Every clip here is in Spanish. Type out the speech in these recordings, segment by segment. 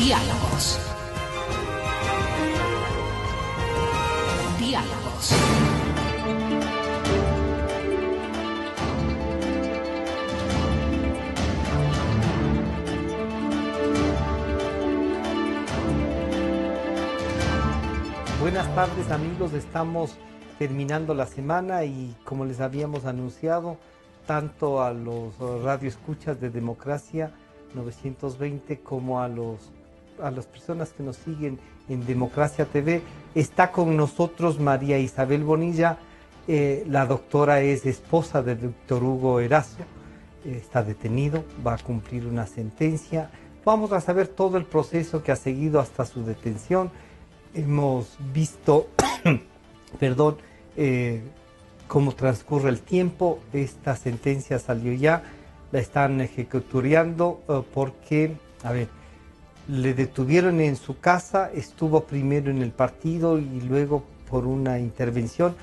Diálogos. Diálogos. Buenas tardes amigos, estamos terminando la semana y como les habíamos anunciado, tanto a los radioescuchas de Democracia 920 como a las personas que nos siguen en Democracia TV, está con nosotros María Isabel Bonilla. La doctora es esposa de Víctor Hugo Erazo, está detenido, va a cumplir una sentencia. Vamos a saber todo el proceso que ha seguido hasta su detención. Hemos visto, perdón, cómo transcurre el tiempo. Esta sentencia salió ya, la están ejecutoriando porque, le detuvieron en su casa, estuvo primero en el partido y luego por una intervención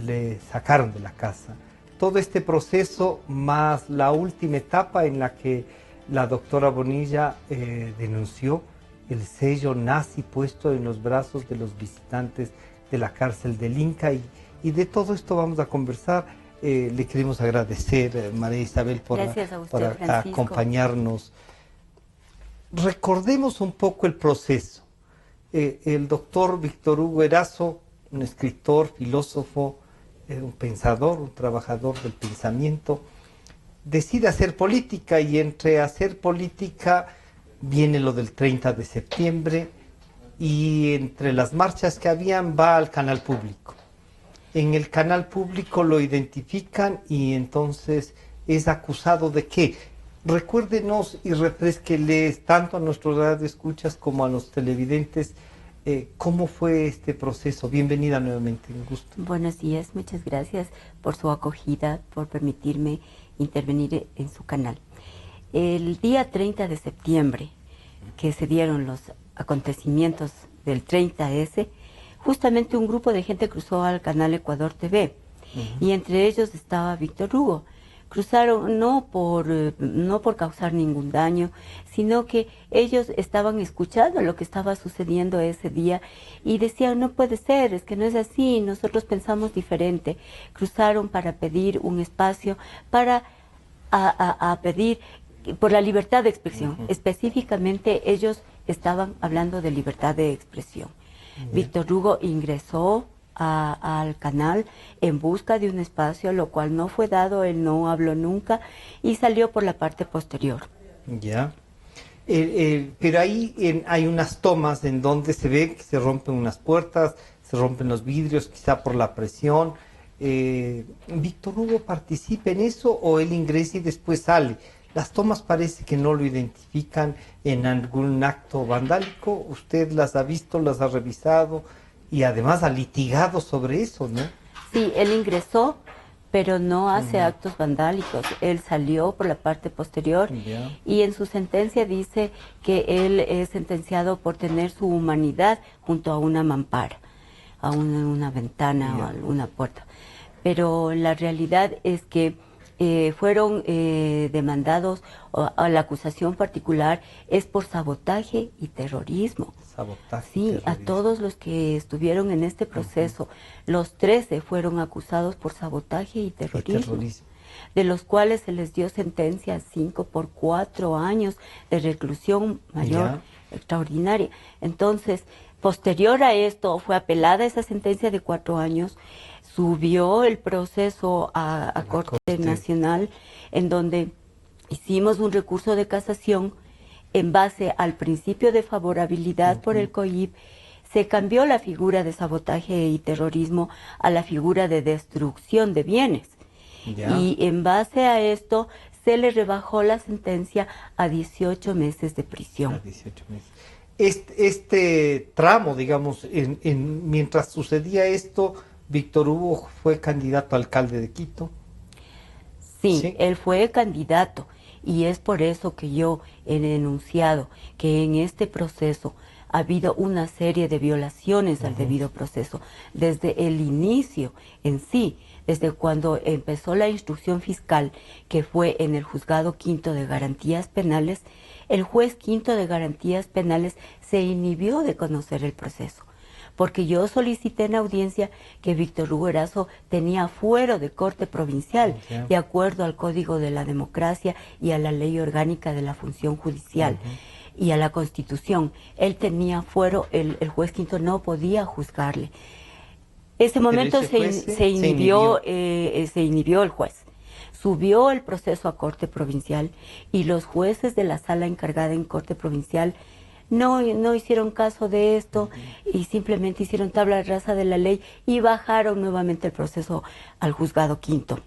le sacaron de la casa. Todo este proceso más la última etapa en la que la doctora Bonilla denunció el sello nazi puesto en los brazos de los visitantes de la cárcel del Inca, y de todo esto vamos a conversar. Le queremos agradecer, María Isabel, por acompañarnos. Recordemos un poco el proceso. El doctor Víctor Hugo Erazo, un escritor, filósofo, un pensador, un trabajador del pensamiento, decide hacer política, y entre hacer política viene lo del 30 de septiembre, y entre las marchas que habían va al canal público. En el canal público lo identifican y entonces es acusado de ¿qué? Recuérdenos y refresqueles tanto a nuestros radioescuchas como a los televidentes cómo fue este proceso. Bienvenida nuevamente, un gusto. Buenos días, muchas gracias por su acogida, por permitirme intervenir en su canal. El día 30 de septiembre, que se dieron los acontecimientos del 30S, justamente un grupo de gente cruzó al canal Ecuador TV, y entre ellos estaba Víctor Hugo. Cruzaron no por causar ningún daño, sino que ellos estaban escuchando lo que estaba sucediendo ese día y decían: no puede ser, es que no es así, nosotros pensamos diferente. Cruzaron para pedir un espacio, para pedir por la libertad de expresión. Específicamente ellos estaban hablando de libertad de expresión. Víctor Hugo ingresó al canal en busca de un espacio, lo cual no fue dado, él no habló nunca y salió por la parte posterior. Ya. Pero ahí hay unas tomas en donde se ve que se rompen unas puertas, se rompen los vidrios, quizá por la presión. ¿Víctor Hugo participa en eso o él ingresa y después sale? Las tomas parece que no lo identifican en algún acto vandálico. Usted las ha visto, las ha revisado y además ha litigado sobre eso, ¿no? Sí, él ingresó, pero no hace actos vandálicos. Él salió por la parte posterior y en su sentencia dice que él es sentenciado por tener su humanidad junto a una mampara, a una ventana o a una puerta. Pero la realidad es que fueron demandados, a la acusación particular es por sabotaje y terrorismo. Sabotaje. Sí, terrorismo. A todos los que estuvieron en este proceso, los 13 fueron acusados por sabotaje y terrorismo, de los cuales se les dio sentencia 5 por 4 años de reclusión mayor extraordinaria. Entonces, posterior a esto, fue apelada esa sentencia de 4 años, subió el proceso a Corte Nacional, en donde hicimos un recurso de casación en base al principio de favorabilidad por el COIP. Se cambió la figura de sabotaje y terrorismo a la figura de destrucción de bienes. Y en base a esto se le rebajó la sentencia a 18 meses de prisión. A 18 meses. Este tramo, digamos, mientras sucedía esto, Víctor Hugo fue candidato a alcalde de Quito. Sí, él fue candidato y es por eso que yo he denunciado que en este proceso ha habido una serie de violaciones al debido proceso desde el inicio en sí, desde cuando empezó la instrucción fiscal, que fue en el Juzgado Quinto de Garantías Penales. El juez Quinto de Garantías Penales se inhibió de conocer el proceso, porque yo solicité en audiencia que Víctor Hugo Erazo tenía fuero de corte provincial, de acuerdo al Código de la Democracia y a la Ley Orgánica de la Función Judicial y a la Constitución. Él tenía fuero, el juez Quinto no podía juzgarle. Ese momento se inhibió el juez. Subió el proceso a Corte Provincial y los jueces de la sala encargada en Corte Provincial no hicieron caso de esto y simplemente hicieron tabla rasa de la ley y bajaron nuevamente el proceso al Juzgado Quinto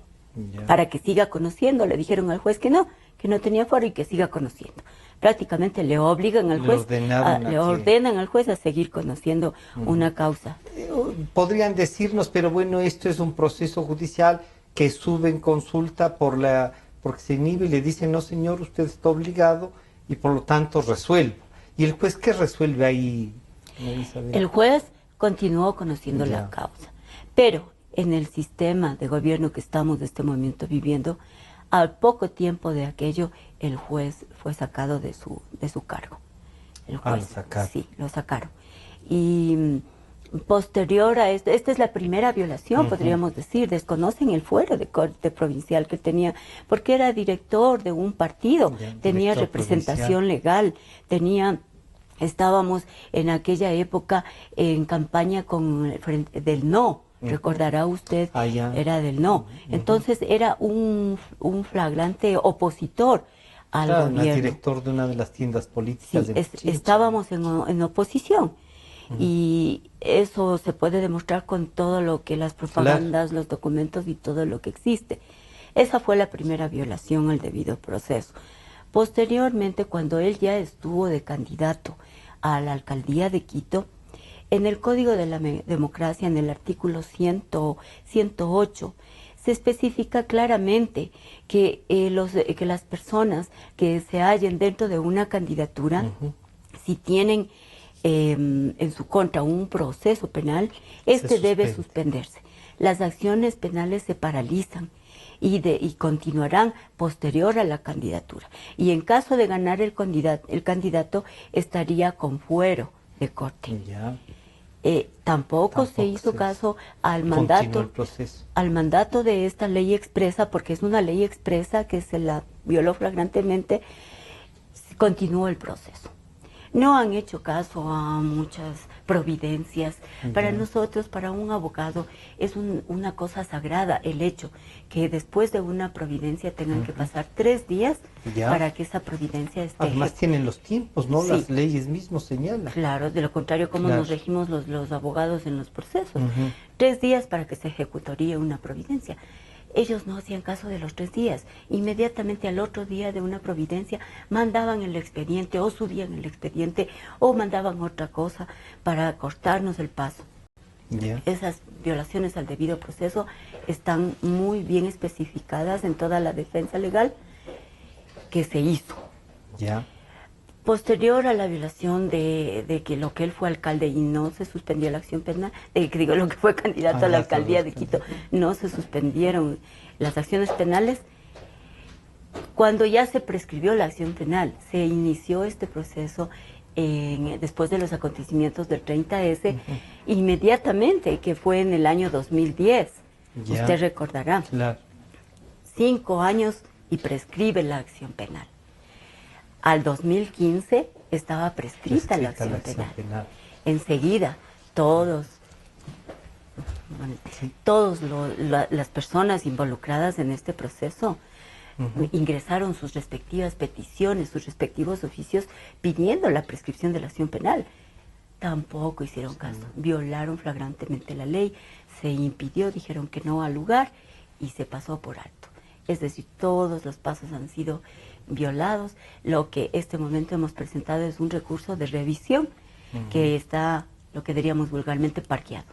para que siga conociendo. Le dijeron al juez que no tenía fuero y que siga conociendo. Prácticamente le obligan al juez, le ordenan al juez a seguir conociendo una causa. Podrían decirnos, pero bueno, esto es un proceso judicial que sube en consulta porque se inhibe y le dicen, no señor, usted está obligado y por lo tanto resuelvo. ¿Y el juez qué resuelve ahí? El juez continuó conociendo la causa, pero en el sistema de gobierno que estamos de este momento viviendo, al poco tiempo de aquello, el juez fue sacado de su cargo. El juez, lo sacaron. Sí, lo sacaron. Y posterior a esto, esta es la primera violación, podríamos decir. Desconocen el fuero de corte provincial que tenía, porque era director de un partido, tenía representación legal, estábamos en aquella época en campaña del no. Recordará usted, era del no. Entonces era un flagrante opositor al gobierno. Era director de una de las tiendas políticas. Sí, estábamos en oposición. Y eso se puede demostrar con todo lo que las propagandas, los documentos y todo lo que existe. Esa fue la primera violación al debido proceso. Posteriormente, cuando él ya estuvo de candidato a la alcaldía de Quito, en el Código de la Democracia, en el artículo 108, se especifica claramente que las personas que se hallen dentro de una candidatura, si tienen en su contra un proceso penal, debe suspenderse. Las acciones penales se paralizan y continuarán posterior a la candidatura. Y en caso de ganar el candidato estaría con fuero de corte. Tampoco se hizo caso al mandato de esta ley expresa, porque es una ley expresa que se la violó flagrantemente. Continuó el proceso. No han hecho caso a muchas providencias. Para nosotros, para un abogado, es una cosa sagrada el hecho que después de una providencia tengan que pasar 3 días para que esa providencia esté. Además tienen los tiempos, ¿no? Sí. Las leyes mismos señalan. Claro, de lo contrario, ¿cómo nos regimos los abogados en los procesos? 3 días para que se ejecutaría una providencia. Ellos no hacían caso de los 3 días. Inmediatamente al otro día de una providencia mandaban el expediente o subían el expediente o mandaban otra cosa para cortarnos el paso. Esas violaciones al debido proceso están muy bien especificadas en toda la defensa legal que se hizo. Posterior a la violación de que lo que él fue alcalde y no se suspendió la acción penal, lo que fue candidato a la alcaldía de Quito, no se suspendieron las acciones penales. Cuando ya se prescribió la acción penal, se inició este proceso después de los acontecimientos del 30S, inmediatamente, que fue en el año 2010. Usted recordará. 5 años y prescribe la acción penal. Al 2015 estaba prescrita la acción penal. Enseguida, las personas involucradas en este proceso ingresaron sus respectivas peticiones, sus respectivos oficios pidiendo la prescripción de la acción penal. Tampoco hicieron caso, violaron flagrantemente la ley, se impidió, dijeron que no al lugar y se pasó por alto. Es decir, todos los pasos han sido violados. Lo que este momento hemos presentado es un recurso de revisión que está, lo que diríamos vulgarmente, parqueado.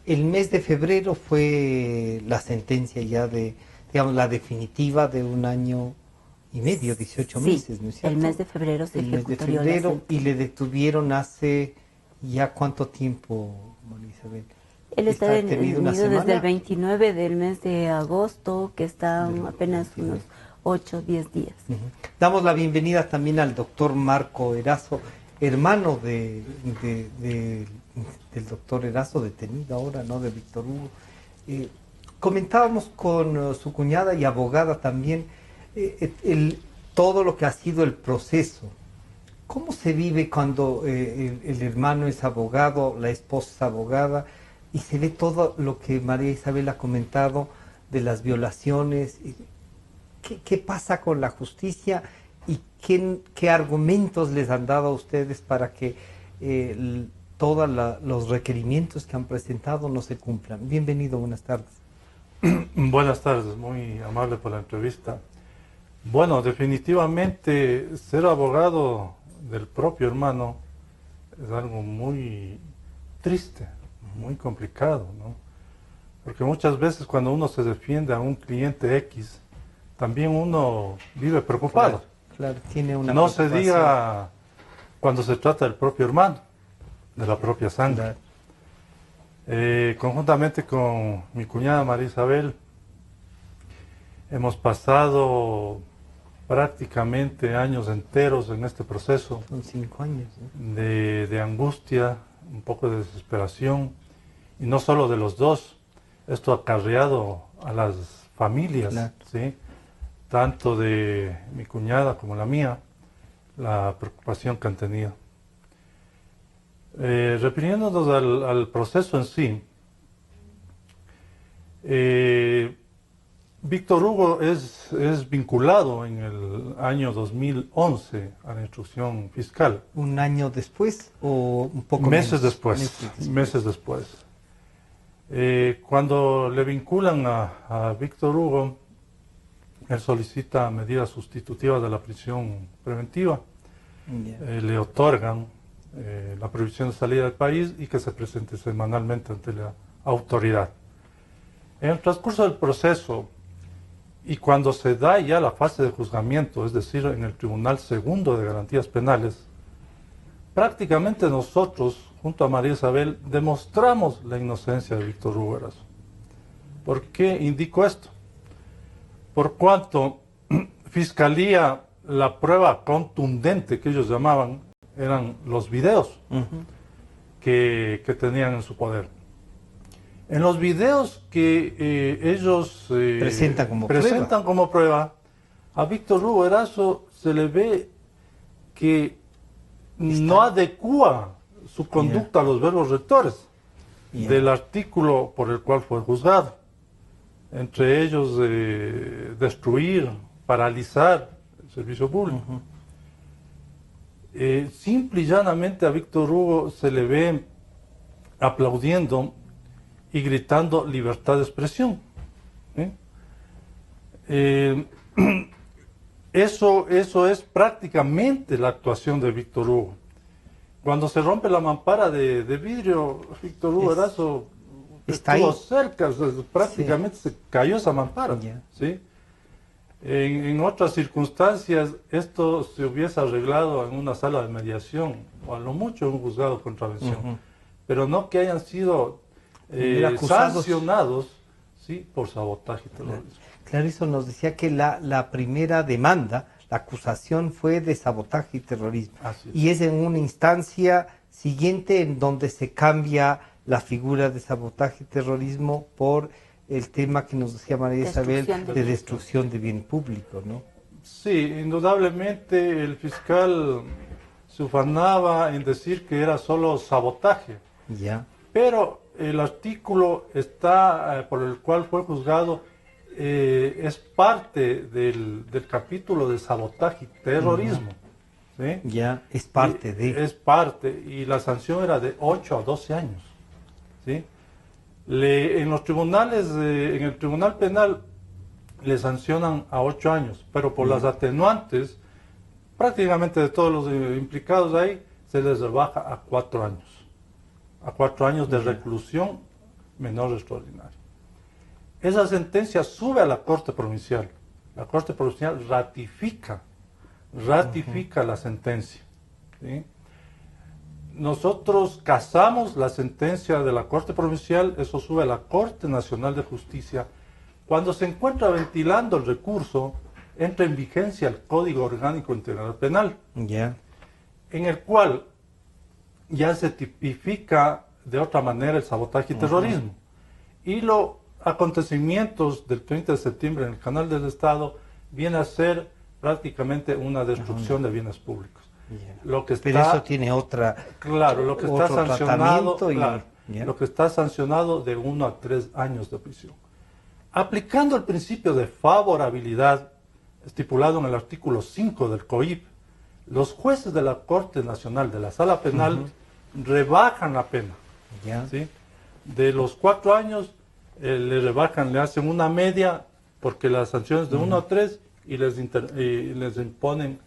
El mes de febrero fue la sentencia ya digamos, la definitiva de 1 año y medio, 18 Sí, meses, ¿no es cierto? el mes de febrero se El mes de ejecutaría la febrero, sentencia. y le detuvieron hace ya cuánto tiempo, María Isabel. Él está ¿Está detenido una detenido desde el semana? 29 del mes de agosto, que están Del apenas 29. unos 8 o 10 días. Ujú. Damos la bienvenida también al doctor Marco Erazo, hermano del doctor Erazo, detenido ahora, ¿no? De Víctor Hugo. Eh, Comentábamos con su cuñada y abogada también todo lo que ha sido el proceso. ¿Cómo se vive cuando el hermano es abogado, la esposa es abogada, y se ve todo lo que María Isabel ha comentado de las violaciones? ¿Qué pasa con la justicia y qué argumentos les han dado a ustedes para que todos los requerimientos que han presentado no se cumplan? Bienvenido, buenas tardes. Buenas tardes, muy amable por la entrevista. Bueno, definitivamente ser abogado del propio hermano es algo muy triste, muy complicado, ¿no? Porque muchas veces cuando uno se defiende a un cliente X, también uno vive preocupado. Claro, tiene una No se preocupación. diga cuando se trata del propio hermano, de la propia sangre. Conjuntamente con mi cuñada María Isabel, hemos pasado prácticamente años enteros en este proceso Son 5 años, ¿no? de angustia, un poco de desesperación, y no solo de los dos, esto ha acarreado a las familias, Claro. ¿sí? Tanto de mi cuñada como la mía, la preocupación que han tenido. Refiriéndonos al proceso en sí, Víctor Hugo es vinculado en el año 2011 a la instrucción fiscal. ¿Un año después o un poco Meses menos? después, meses después. Cuando le vinculan a Víctor Hugo, él solicita medidas sustitutivas de la prisión preventiva. Yeah. Le otorgan la prohibición de salida del país y que se presente semanalmente ante la autoridad. En el transcurso del proceso, y cuando se da ya la fase de juzgamiento, es decir, en el Tribunal Segundo de Garantías Penales, prácticamente nosotros, junto a María Isabel, demostramos la inocencia de Víctor Hugo Erazo. ¿Por qué indico esto? Por cuanto Fiscalía, la prueba contundente que ellos llamaban, eran los videos que tenían en su poder. En los videos que ellos presentan como prueba, a Víctor Hugo Erazo se le ve que no adecua su conducta a los verbos rectores del artículo por el cual fue juzgado. Entre ellos, destruir, paralizar el servicio público. Simple y llanamente a Víctor Hugo se le ve aplaudiendo y gritando libertad de expresión. Eso es prácticamente la actuación de Víctor Hugo. Cuando se rompe la mampara de vidrio, Víctor Hugo Erazo estuvo cerca, prácticamente se cayó esa mampara. ¿Sí? En otras circunstancias esto se hubiese arreglado en una sala de mediación o a lo mucho en un juzgado de contravención, pero no que hayan sido sancionados, ¿sí?, por sabotaje y terrorismo. Clarizo nos decía que la primera demanda, la acusación fue de sabotaje y terrorismo. Y es en una instancia siguiente en donde se cambia la figura de sabotaje y terrorismo por el tema que nos decía María Isabel de destrucción de bien público, ¿no? Sí, indudablemente el fiscal se ufanaba en decir que era solo sabotaje. Ya. Pero el artículo por el cual fue juzgado es parte del capítulo de sabotaje y terrorismo. ¿Sí? Ya, es parte de... Es parte, y la sanción era de 8 a 12 años. ¿Sí? En los tribunales, en el Tribunal Penal, le sancionan a 8 años, pero por las atenuantes, prácticamente de todos los implicados ahí, se les rebaja a 4 años. A 4 años de reclusión menor extraordinaria. Esa sentencia sube a la Corte Provincial. la Corte Provincial ratifica la sentencia. ¿Sí? Nosotros casamos la sentencia de la Corte Provincial, eso sube a la Corte Nacional de Justicia. Cuando se encuentra ventilando el recurso, entra en vigencia el Código Orgánico Integral Penal, en el cual ya se tipifica de otra manera el sabotaje y terrorismo. Y los acontecimientos del 30 de septiembre en el Canal del Estado viene a ser prácticamente una destrucción de bienes públicos. Lo que está, pero eso tiene otra... Claro, lo que está sancionado, y, lo que está sancionado de 1 a 3 años de prisión. Aplicando el principio de favorabilidad estipulado en el artículo 5 del COIP, los jueces de la Corte Nacional de la Sala Penal rebajan la pena. ¿Sí? De los 4 años le rebajan, le hacen una media, porque las sanciones de 1 a 3 y les imponen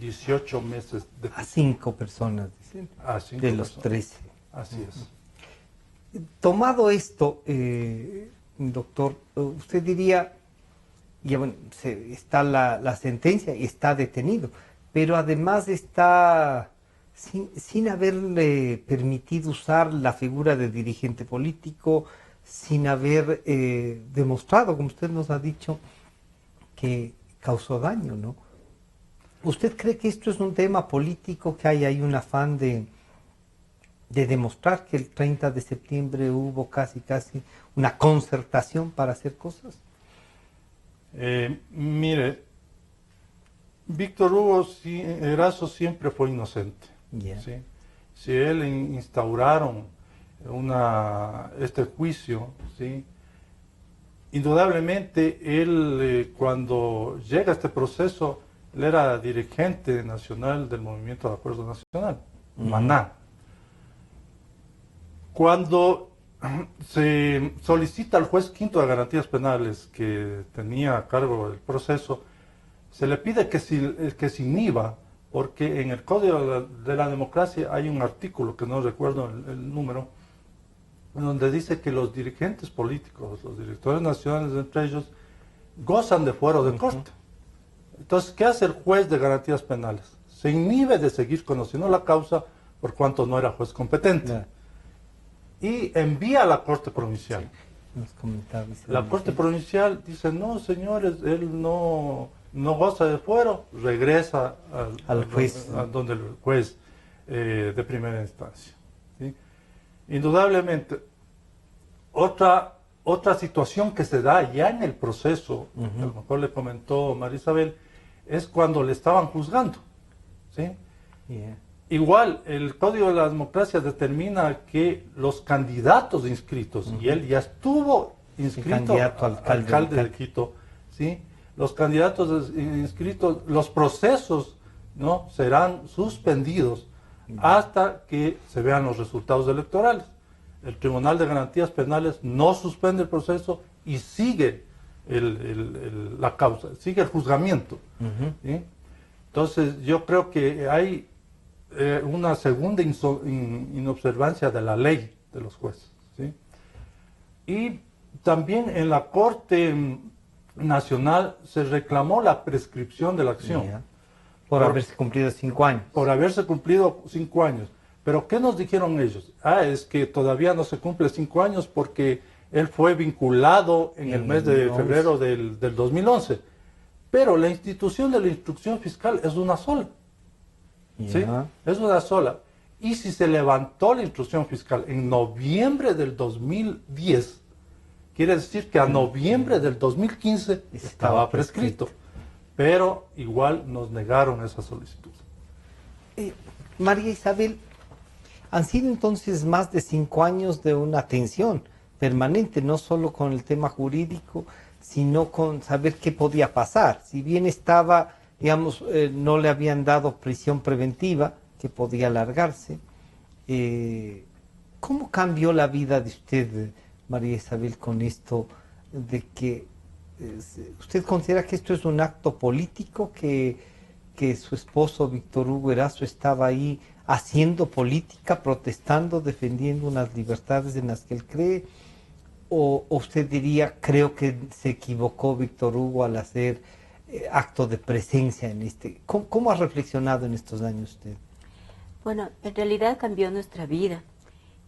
18 meses de prisión. A 5 personas, dicen. A 5 de los personas. 13. Así es. Tomado esto, doctor, usted diría, ya bueno, está la sentencia y está detenido, pero además está sin haberle permitido usar la figura de dirigente político, sin haber demostrado, como usted nos ha dicho, que causó daño, ¿no? ¿Usted cree que esto es un tema político, que hay ahí un afán de demostrar que el 30 de septiembre hubo casi una concertación para hacer cosas? Mire, Víctor Hugo Erazo siempre fue inocente. ¿Sí? Si él instauraron este juicio, ¿sí? Indudablemente él cuando llega a este proceso, él era dirigente nacional del Movimiento de Acuerdo Nacional, Maná. Cuando se solicita al juez quinto de garantías penales que tenía a cargo el proceso, se le pide que se inhiba, porque en el Código de la Democracia hay un artículo, que no recuerdo el número, donde dice que los dirigentes políticos, los directores nacionales entre ellos, gozan de fuero de corte. Entonces, ¿qué hace el juez de garantías penales? Se inhibe de seguir conociendo la causa por cuanto no era juez competente. Y envía a la Corte Provincial. La Corte Provincial dice, no, señores, él no goza de fuero, regresa al juez, a donde el juez de primera instancia. ¿Sí? Indudablemente, otra situación que se da ya en el proceso, a lo mejor le comentó María Isabel, es cuando le estaban juzgando. ¿Sí? Igual, el Código de la Democracia determina que los candidatos inscritos, y él ya estuvo inscrito alcalde de Quito, ¿sí? Los candidatos inscritos, los procesos, ¿no?, serán suspendidos hasta que se vean los resultados electorales. El Tribunal de Garantías Penales no suspende el proceso y sigue la causa, sigue el juzgamiento. ¿Sí? Entonces, yo creo que hay una segunda inobservancia de la ley de los jueces. ¿Sí? Y también en la Corte Nacional se reclamó la prescripción de la acción. Por haberse cumplido 5 años. Por haberse cumplido 5 años. Pero ¿qué nos dijeron ellos? Es que todavía no se cumple 5 años porque él fue vinculado en el mes de febrero del 2011. Pero la institución de la instrucción fiscal es una sola. ¿Sí? Es una sola. Y si se levantó la instrucción fiscal en noviembre del 2010, quiere decir que a noviembre del 2015 estaba prescrito. Pero igual nos negaron esa solicitud. María Isabel, han sido entonces más de 5 años de una tensión permanente, no solo con el tema jurídico, sino con saber qué podía pasar. Si bien estaba, digamos, no le habían dado prisión preventiva, que podía alargarse. ¿Cómo cambió la vida de usted, María Isabel, con esto de que usted considera que esto es un acto político, que su esposo Víctor Hugo Erazo estaba ahí haciendo política, protestando, defendiendo unas libertades en las que él cree? ¿O usted diría, creo que se equivocó Víctor Hugo al hacer acto de presencia en este. ¿Cómo ha reflexionado en estos años usted? Bueno, en realidad cambió nuestra vida.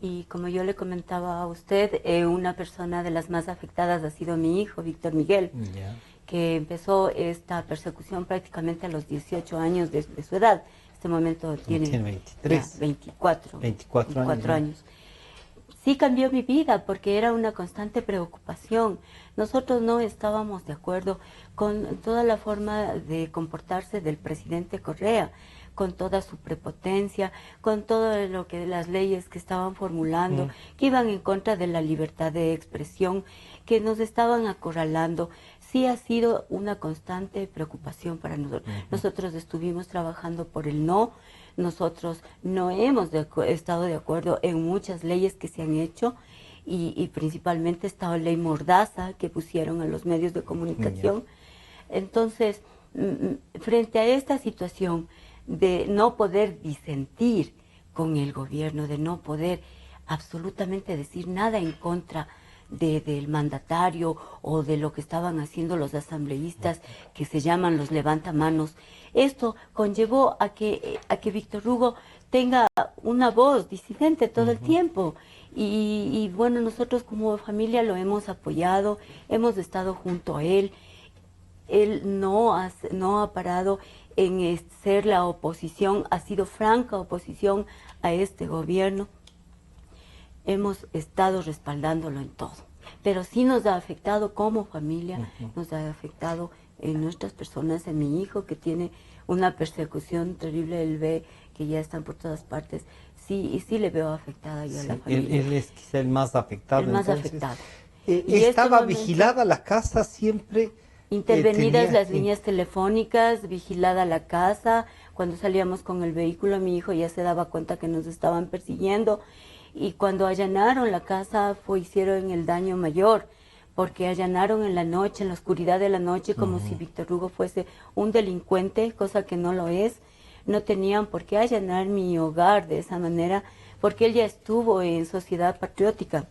Y como yo le comentaba a usted, una persona de las más afectadas ha sido mi hijo, Víctor Miguel, que empezó esta persecución prácticamente a los 18 años de su edad. En este momento tiene 23. 24 años. Sí cambió mi vida porque era una constante preocupación. Nosotros no estábamos de acuerdo con toda la forma de comportarse del presidente Correa, con toda su prepotencia, con todo lo que las leyes que estaban formulando, que iban en contra de la libertad de expresión, que nos estaban acorralando. Sí ha sido una constante preocupación para nosotros. Nosotros estuvimos trabajando por el no. Nosotros no hemos estado de acuerdo en muchas leyes que se han hecho y principalmente esta ley Mordaza que pusieron a los medios de comunicación. Entonces, frente a esta situación de no poder disentir con el gobierno, de no poder absolutamente decir nada en contra del mandatario o de lo que estaban haciendo los asambleístas que se llaman los levantamanos, esto conllevó a que Víctor Hugo tenga una voz disidente todo el tiempo. Y bueno, nosotros como familia lo hemos apoyado, hemos estado junto a él. Él no ha parado en ser la oposición, ha sido franca oposición a este gobierno. Hemos estado respaldándolo en todo, pero sí nos ha afectado como familia, nos ha afectado en nuestras personas, en mi hijo que tiene una persecución terrible, él ve que ya están por todas partes, sí le veo afectada yo a la familia. Él es quizá el más afectado. El más afectado. ¿Estaba vigilada la casa siempre? Intervenidas las líneas telefónicas, vigilada la casa. Cuando salíamos con el vehículo, mi hijo ya se daba cuenta que nos estaban persiguiendo. Y cuando allanaron la casa, hicieron el daño mayor, porque allanaron en la noche, en la oscuridad de la noche, como si Víctor Hugo fuese un delincuente, cosa que no lo es. No tenían por qué allanar mi hogar de esa manera, porque él ya estuvo en Sociedad Patriótica.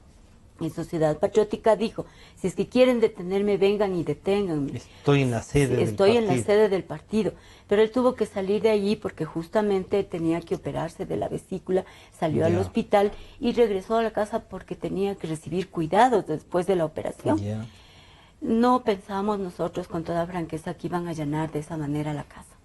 En Sociedad Patriótica dijo, si es que quieren detenerme, vengan y deténganme. Estoy en la sede del Estoy en la sede del partido. Pero él tuvo que salir de allí porque justamente tenía que operarse de la vesícula, salió al hospital y regresó a la casa porque tenía que recibir cuidados después de la operación. No pensamos nosotros con toda franqueza que iban a allanar de esa manera la casa.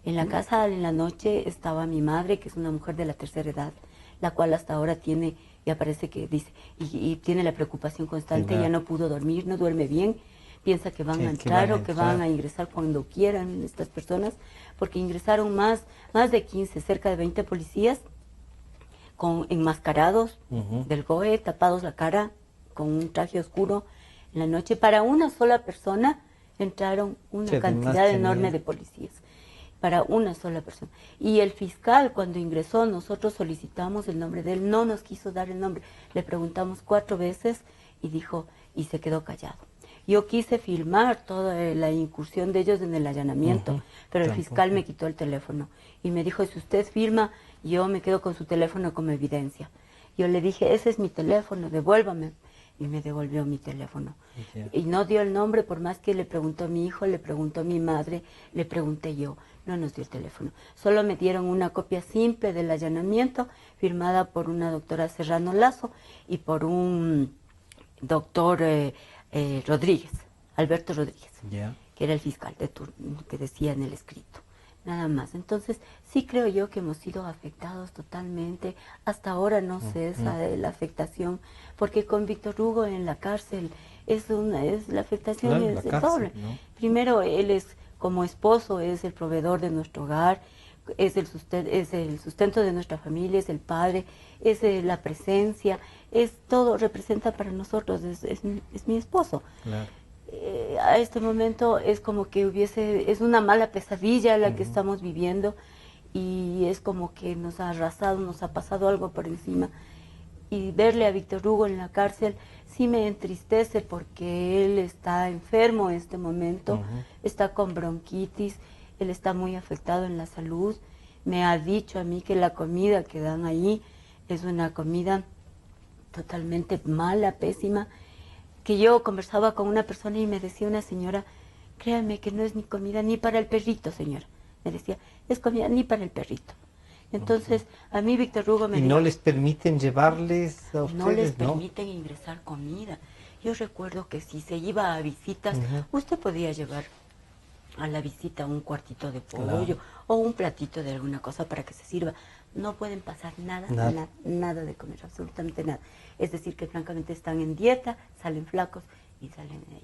En la casa en la noche estaba mi madre, que es una mujer de la tercera edad, la cual hasta ahora tiene, ya parece que dice, y tiene la preocupación constante, ya no pudo dormir, no duerme bien, piensa que van a entrar o que van a ingresar cuando quieran estas personas, porque ingresaron más de 15, cerca de 20 policías, enmascarados del GOE, tapados la cara, con un traje oscuro. En la noche, para una sola persona, entraron una cantidad enorme de policías. Para una sola persona. Y el fiscal, cuando ingresó, nosotros solicitamos el nombre de él, no nos quiso dar el nombre. Le preguntamos 4 veces y dijo, y se quedó callado. Yo quise filmar toda la incursión de ellos en el allanamiento, pero el fiscal me quitó el teléfono y me dijo, si usted filma, yo me quedo con su teléfono como evidencia. Yo le dije, ese es mi teléfono, devuélvame. Y me devolvió mi teléfono. Y no dio el nombre, por más que le preguntó a mi hijo, le preguntó a mi madre, le pregunté yo. No nos dio el teléfono. Solo me dieron una copia simple del allanamiento, firmada por una doctora Serrano Lazo y por un doctor Rodríguez, Alberto Rodríguez, que era el fiscal de turno, que decía en el escrito. Nada más. Entonces, sí creo yo que hemos sido afectados totalmente. Hasta ahora no cesa la afectación, porque con Víctor Hugo en la cárcel la afectación es doble. Primero, él es como esposo, es el proveedor de nuestro hogar, es el sustento de nuestra familia, es el padre, es la presencia, es todo, representa para nosotros, es mi esposo. A este momento es como que es una mala pesadilla la que estamos viviendo y es como que nos ha arrasado, nos ha pasado algo por encima. Y verle a Víctor Hugo en la cárcel sí me entristece porque él está enfermo en este momento, está con bronquitis, él está muy afectado en la salud. Me ha dicho a mí que la comida que dan ahí es una comida totalmente mala, pésima, que yo conversaba con una persona y me decía una señora, créanme que no es ni comida ni para el perrito, señora. Me decía, es comida ni para el perrito. Entonces, a mí Víctor Hugo me ¿Y dijo, no les permiten llevarles a no les ustedes, no? permiten ingresar comida. Yo recuerdo que si se iba a visitas, usted podía llevar a la visita un cuartito de pollo o un platito de alguna cosa para que se sirva. No pueden pasar nada de comer, absolutamente nada. Es decir, que francamente están en dieta, salen flacos y salen de ahí.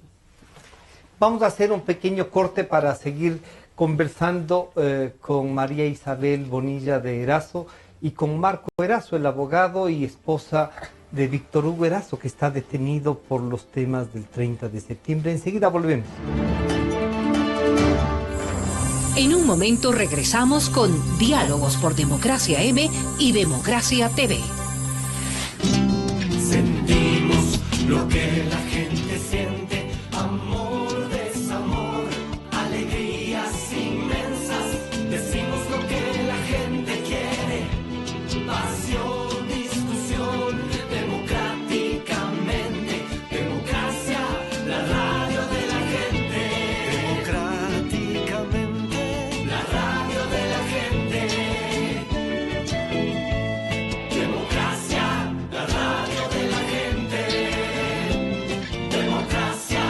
Vamos a hacer un pequeño corte para seguir conversando con María Isabel Bonilla de Erazo y con Marco Erazo, el abogado y esposa de Víctor Hugo Erazo, que está detenido por los temas del 30 de septiembre. Enseguida volvemos. En un momento regresamos con Diálogos por Democracia M y Democracia TV. Sentimos lo que la gente siente, amor, desamor, alegrías inmensas. Decimos lo que la gente quiere, pasión, discusión, democráticamente, democracia, la radio de la gente. Democráticamente, la radio de la gente. Democracia, la radio de la gente. Democracia.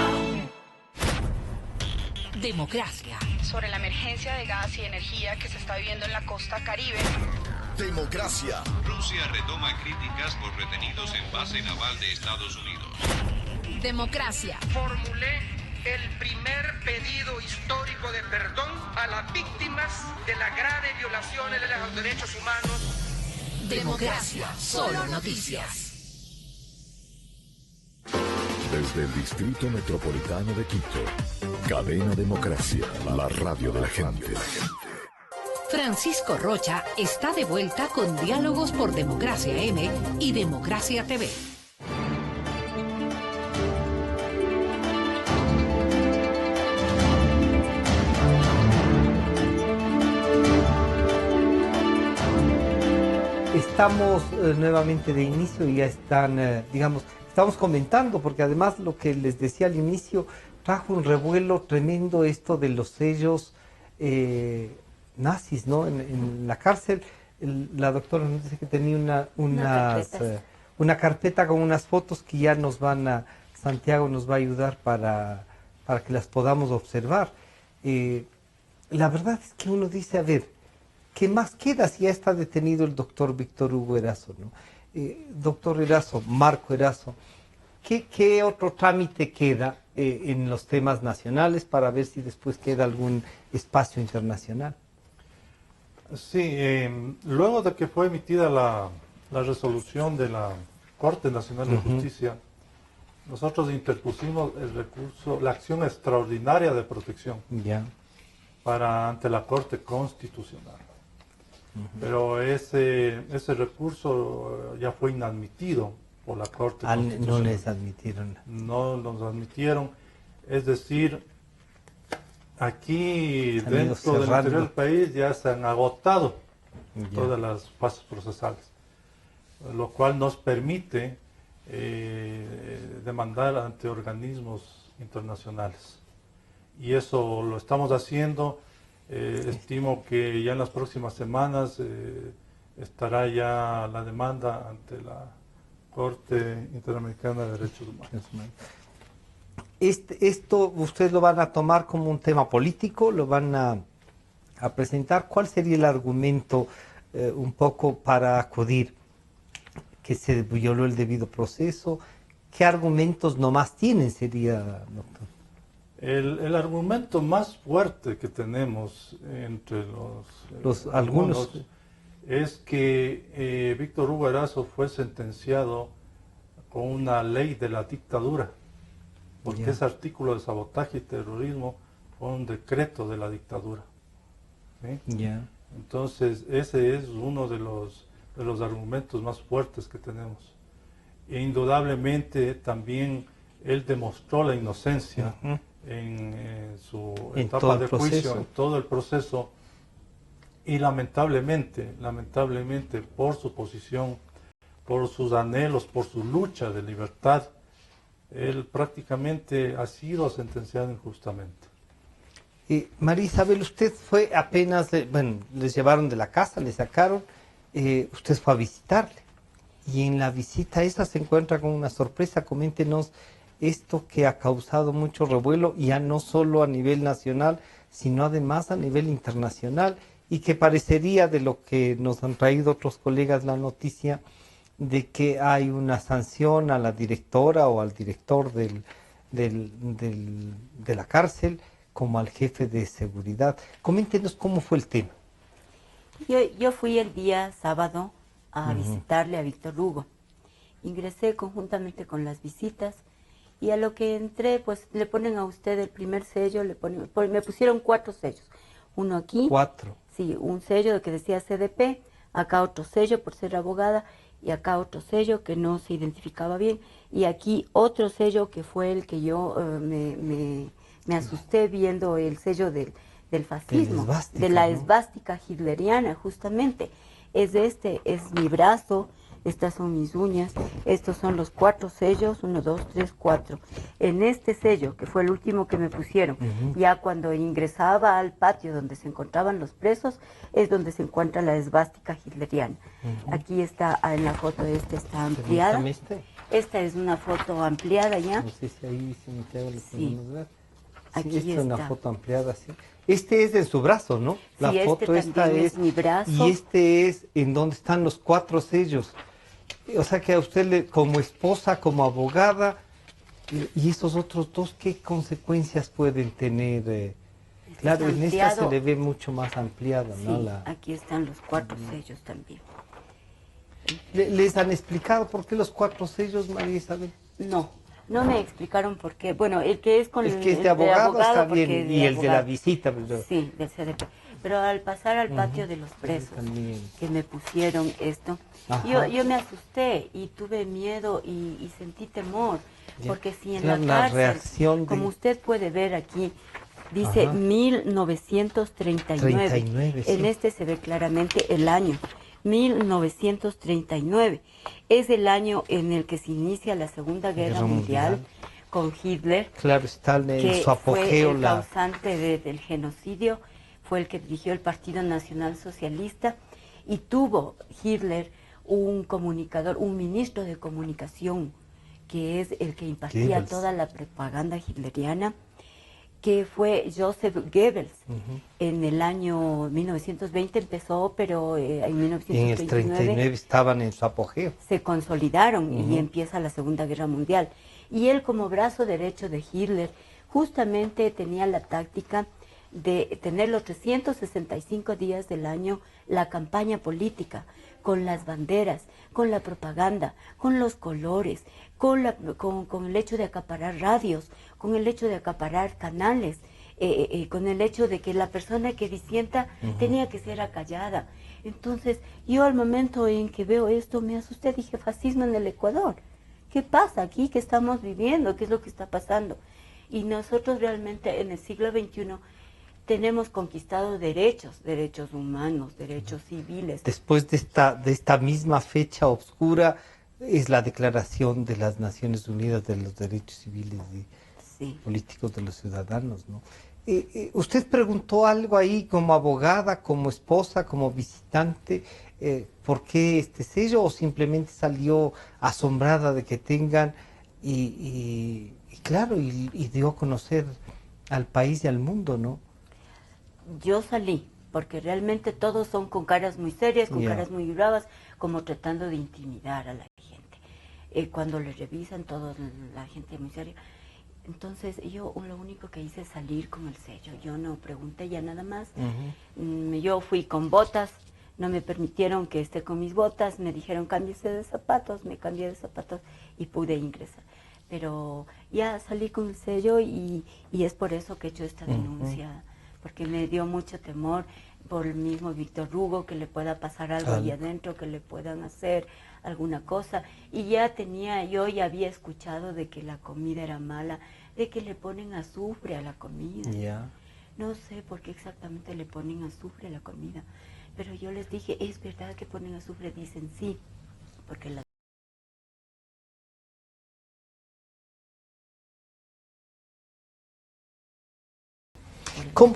Democracia. Sobre la emergencia de gas y energía que se está viviendo en la costa Caribe. Democracia. Rusia retoma críticas por retenidos en base naval de Estados Unidos. Democracia. Formulé el primer pedido histórico de perdón a las víctimas de las graves violaciones de los derechos humanos. Democracia. Solo noticias. Desde el Distrito Metropolitano de Quito. Cadena Democracia, la radio de la gente. Francisco Rocha está de vuelta con Diálogos por Democracia M y Democracia TV. Estamos nuevamente de inicio y ya están, digamos, estamos comentando, porque además lo que les decía al inicio, trajo un revuelo tremendo esto de los sellos nazis, ¿no? En la cárcel, la doctora nos dice que tenía una carpeta con unas fotos que ya Santiago nos va a ayudar para que las podamos observar. La verdad es que uno dice, a ver, ¿qué más queda si ya está detenido el doctor Víctor Hugo Erazo, ¿no? Doctor Erazo, Marco Erazo, ¿qué otro trámite queda en los temas nacionales para ver si después queda algún espacio internacional? Sí, luego de que fue emitida la resolución de la Corte Nacional de Justicia, nosotros interpusimos el recurso, la acción extraordinaria de protección ante la Corte Constitucional. Pero ese recurso ya fue inadmitido por la Corte Constitucional. No les admitieron. No los admitieron. Es decir, aquí dentro del interior del país ya se han agotado todas las fases procesales, lo cual nos permite demandar ante organismos internacionales. Y eso lo estamos haciendo. Estimo que ya en las próximas semanas estará ya la demanda ante la Corte Interamericana de Derechos Humanos. ¿Esto ustedes lo van a tomar como un tema político? ¿Lo van a presentar? ¿Cuál sería el argumento un poco para acudir? ¿Que se violó el debido proceso? ¿Qué argumentos nomás tienen sería, doctor? El argumento más fuerte que tenemos entre algunos es que Víctor Hugo Erazo fue sentenciado con una ley de la dictadura, porque ese artículo de sabotaje y terrorismo fue un decreto de la dictadura. ¿Sí? Entonces ese es uno de los argumentos más fuertes que tenemos. E indudablemente también él demostró la inocencia en su etapa de juicio, en todo el proceso, y lamentablemente por su posición, por sus anhelos, por su lucha de libertad, él prácticamente ha sido sentenciado injustamente. María Isabel, usted fue apenas, bueno, les llevaron de la casa, le sacaron, usted fue a visitarle. Y en la visita esa se encuentra con una sorpresa. Coméntenos esto que ha causado mucho revuelo, ya no solo a nivel nacional, sino además a nivel internacional, y que parecería, de lo que nos han traído otros colegas la noticia, de que hay una sanción a la directora o al director de la cárcel, como al jefe de seguridad. Coméntenos cómo fue el tema. Yo fui el día sábado a visitarle a Víctor Hugo. Ingresé conjuntamente con las visitas y a lo que entré, pues le ponen a usted el primer sello, me pusieron 4 sellos. Uno aquí. 4. Sí, un sello que decía CDP, acá otro sello por ser abogada y acá otro sello que no se identificaba bien y aquí otro sello que fue el que yo me asusté viendo el sello del fascismo, de la esvástica hitleriana, justamente. Es mi brazo, estas son mis uñas, estos son los 4 sellos, 1, 2, 3, 4. En este sello, que fue el último que me pusieron, ya cuando ingresaba al patio donde se encontraban los presos, es donde se encuentra la esvástica hitleriana. Aquí está, en la foto está ampliada. Esta es una foto ampliada ya. No sé si ahí, Santiago, lo podemos ver. Aquí esta es una foto ampliada, sí. Este es en su brazo, ¿no? La foto esta es mi brazo. Y este es en donde están los 4 sellos. O sea que a usted, como esposa, como abogada, y esos otros 2, ¿qué consecuencias pueden tener? Claro, en esta se le ve mucho más ampliada, sí, ¿no? Aquí están los 4 sellos también. ¿Les han explicado por qué los 4 sellos, María Isabel? No me explicaron por qué. Bueno, el que es con el que es de abogado está bien, y el de la visita. Pero... Sí, del CDP. Pero al pasar al patio de los presos, que me pusieron esto, yo me asusté y tuve miedo y sentí temor. Porque si en la cárcel, como usted puede ver aquí, dice 1939. En este se ve claramente el año. 1939. Es el año en el que se inicia la Segunda Guerra Mundial con Hitler. Claro, está en su apogeo. Fue el causante del genocidio, fue el que dirigió el Partido Nacional Socialista y tuvo Hitler un comunicador, un ministro de comunicación, que es el que impartía toda la propaganda hitleriana, que fue Joseph Goebbels. En el año 1920 empezó, pero en 1939... En el 39 estaban en su apogeo. Se consolidaron y empieza la Segunda Guerra Mundial. Y él, como brazo derecho de Hitler, justamente tenía la táctica de tener los 365 días del año la campaña política, con las banderas, con la propaganda, con los colores, con el hecho de acaparar radios, con el hecho de acaparar canales, con el hecho de que la persona que disienta tenía que ser acallada. Entonces, yo al momento en que veo esto me asusté, dije, fascismo en el Ecuador. ¿Qué pasa aquí? ¿Qué estamos viviendo? ¿Qué es lo que está pasando? Y nosotros realmente en el siglo XXI tenemos conquistado derechos humanos, derechos civiles. Después de esta misma fecha oscura es la Declaración de las Naciones Unidas de los Derechos Civiles y Políticos de los Ciudadanos, ¿no? Usted preguntó algo ahí como abogada, como esposa, como visitante, ¿por qué este sello? ¿O simplemente salió asombrada de que tengan y dio a conocer al país y al mundo, ¿no? Yo salí, porque realmente todos son con caras muy serias, con caras muy bravas, como tratando de intimidar a la gente. Cuando le revisan, todos la gente muy seria. Entonces yo lo único que hice es salir con el sello. Yo no pregunté ya nada más. Yo fui con botas, no me permitieron que esté con mis botas, me dijeron cámbiese de zapatos, me cambié de zapatos y pude ingresar. Pero ya salí con el sello y es por eso que he hecho esta denuncia. Porque me dio mucho temor por el mismo Víctor Hugo, que le pueda pasar algo ahí adentro, que le puedan hacer alguna cosa. Y yo ya había escuchado de que la comida era mala, de que le ponen azufre a la comida. No sé por qué exactamente le ponen azufre a la comida, pero yo les dije, ¿es verdad que ponen azufre? Dicen sí, porque la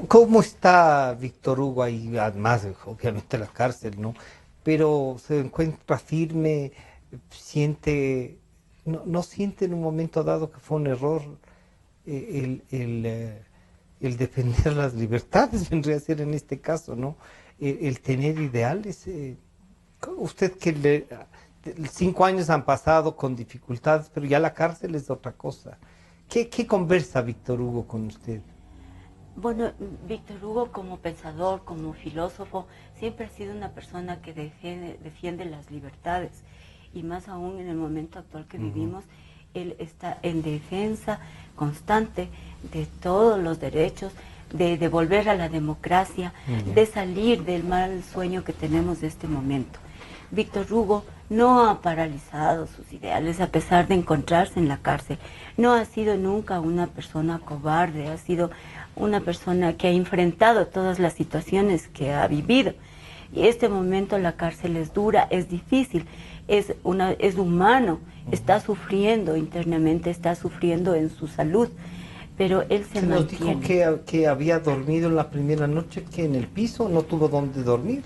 ¿Cómo está Víctor Hugo ahí? Además, obviamente la cárcel, ¿no? Pero se encuentra firme, siente, no siente en un momento dado que fue un error el defender las libertades, vendría a ser en este caso, ¿no? El tener ideales. Usted que 5 años han pasado con dificultades, pero ya la cárcel es otra cosa. ¿Qué conversa Víctor Hugo con usted? Bueno, Víctor Hugo como pensador, como filósofo, siempre ha sido una persona que defiende las libertades, y más aún en el momento actual que vivimos, él está en defensa constante de todos los derechos, de volver a la democracia, de salir del mal sueño que tenemos de este momento. Víctor Hugo no ha paralizado sus ideales a pesar de encontrarse en la cárcel. No ha sido nunca una persona cobarde, ha sido una persona que ha enfrentado todas las situaciones que ha vivido. Y este momento la cárcel es dura, es difícil, es humano, está sufriendo internamente, está sufriendo en su salud, pero él se mantiene. Nos dijo que había dormido en la primera noche, que en el piso no tuvo dónde dormir.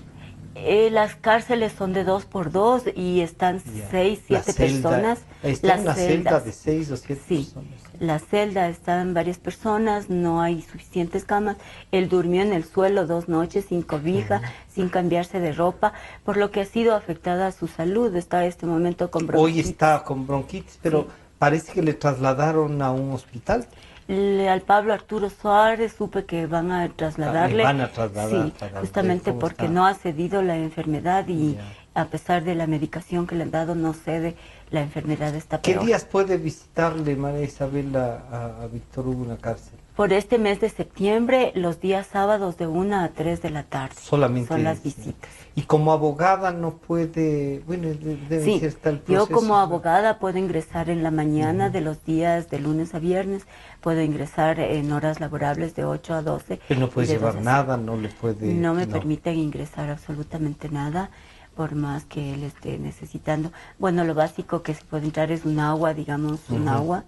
Las cárceles son de 2 por 2 y están 6, 7 personas. Está en una celda de 6 o 7 personas. La celda están varias personas, no hay suficientes camas. Él durmió en el suelo 2 noches sin cobija, sin cambiarse de ropa, por lo que ha sido afectada su salud. Está en este momento con bronquitis. Hoy está con bronquitis, pero parece que le trasladaron a un hospital. Al Pablo Arturo Suárez supe que van a trasladarle. Van a trasladar. Sí, justamente porque no ha cedido la enfermedad y a pesar de la medicación que le han dado no cede, la enfermedad está peor. ¿Qué días puede visitarle María Isabel a Víctor Hugo en la cárcel? Por este mes de septiembre, los días sábados de 1 a 3 de la tarde. Solamente son las visitas. Y como abogada no puede, bueno, debe ser tal proceso. Yo como abogada puedo ingresar en la mañana de los días de lunes a viernes, puedo ingresar en horas laborables de 8 a 12. Pero no puede llevar nada, no le puede... No me permiten ingresar absolutamente nada, por más que él esté necesitando. Bueno, lo básico que se puede entrar es un agua, digamos, un agua,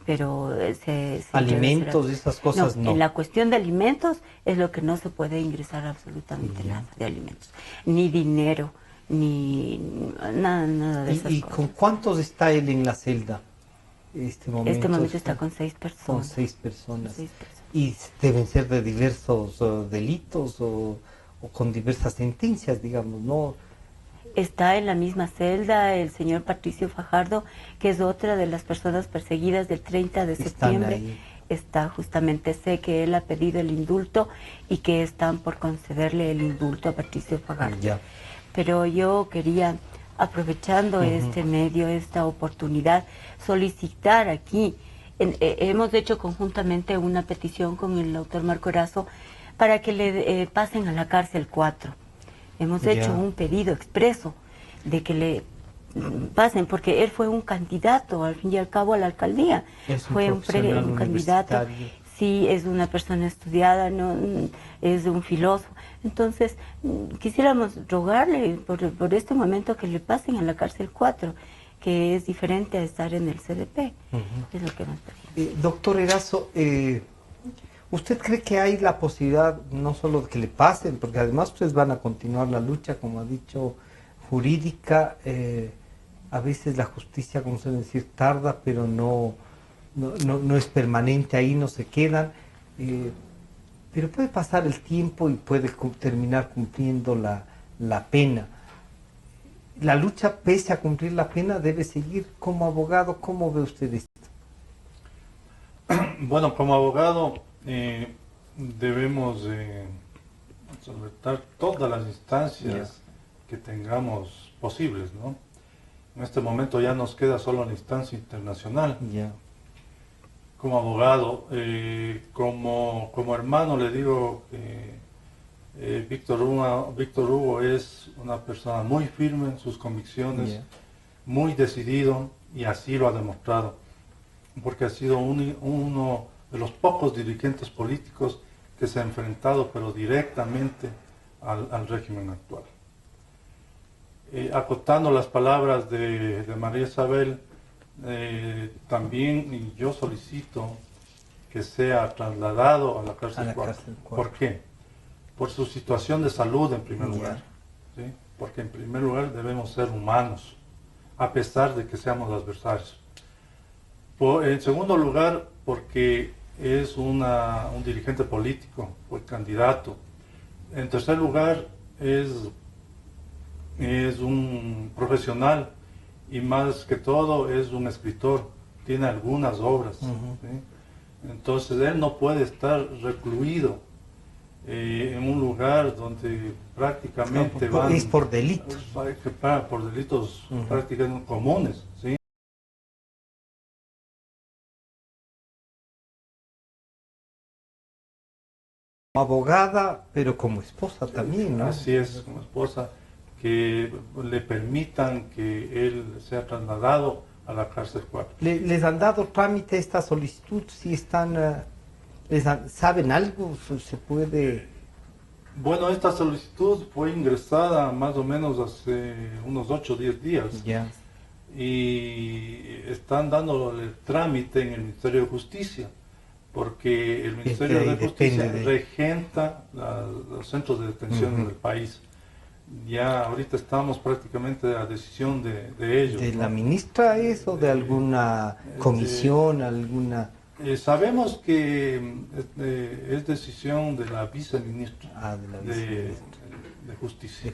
pero alimentos, esas cosas no. En la cuestión de alimentos es lo que no se puede ingresar absolutamente nada de alimentos, ni dinero, ni nada de esas cosas. ¿Y con cuántos está él en la celda? Este momento está con 6 personas. Con 6 personas. Y deben ser de diversos delitos o con diversas sentencias, digamos, ¿no? Está en la misma celda el señor Patricio Fajardo, que es otra de las personas perseguidas del 30 de septiembre. Está justamente, sé que él ha pedido el indulto y que están por concederle el indulto a Patricio Fajardo. Pero yo quería, aprovechando este medio, esta oportunidad, solicitar aquí, hemos hecho conjuntamente una petición con el doctor Marco Erazo para que le pasen a la cárcel 4. Hemos hecho un pedido expreso de que le pasen, porque él fue un candidato, al fin y al cabo, a la alcaldía. Fue un candidato, sí, es una persona estudiada, no es un filósofo. Entonces, quisiéramos rogarle por este momento que le pasen a la cárcel 4, que es diferente a estar en el CDP. Es lo que nos pedimos. Doctor Erazo, ¿usted cree que hay la posibilidad no solo de que le pasen, porque además ustedes van a continuar la lucha, como ha dicho, jurídica? A veces la justicia, como suelen decir, tarda, pero no es permanente, ahí no se quedan. Pero puede pasar el tiempo y puede terminar cumpliendo la pena. La lucha, pese a cumplir la pena, debe seguir. Como abogado, ¿cómo ve usted esto? Bueno, como abogado debemos solventar todas las instancias que tengamos posibles, ¿no? En este momento ya nos queda solo la instancia internacional. Como abogado, como hermano le digo que Víctor Hugo es una persona muy firme en sus convicciones, muy decidido, y así lo ha demostrado, porque ha sido uno de los pocos dirigentes políticos que se ha enfrentado pero directamente al régimen actual. Acotando las palabras de María Isabel, también yo solicito que sea trasladado a la cárcel 4. ¿Por qué? Por su situación de salud en primer lugar. ¿Sí? Porque en primer lugar debemos ser humanos, a pesar de que seamos adversarios. En segundo lugar, porque es un dirigente político, fue candidato. En tercer lugar, es un profesional y más que todo es un escritor, tiene algunas obras. ¿Sí? Entonces él no puede estar recluido en un lugar donde prácticamente van... Es por delitos. Por delitos prácticamente comunes. ¿Sí? Como abogada, pero como esposa también, ¿no? Así es, como esposa, que le permitan que él sea trasladado a la cárcel 4. ¿Les han dado trámite esta solicitud? Si están, ¿saben algo? ¿Se puede...? Bueno, esta solicitud fue ingresada más o menos hace unos 8 o 10 días. Ya. Y están dándole trámite en el Ministerio de Justicia, porque el Ministerio de Justicia regenta los centros de detención del país. Ya ahorita estamos prácticamente a decisión de ellos. ¿De la ministra es o de alguna comisión, alguna...? Sabemos que es decisión de la viceministra de Justicia.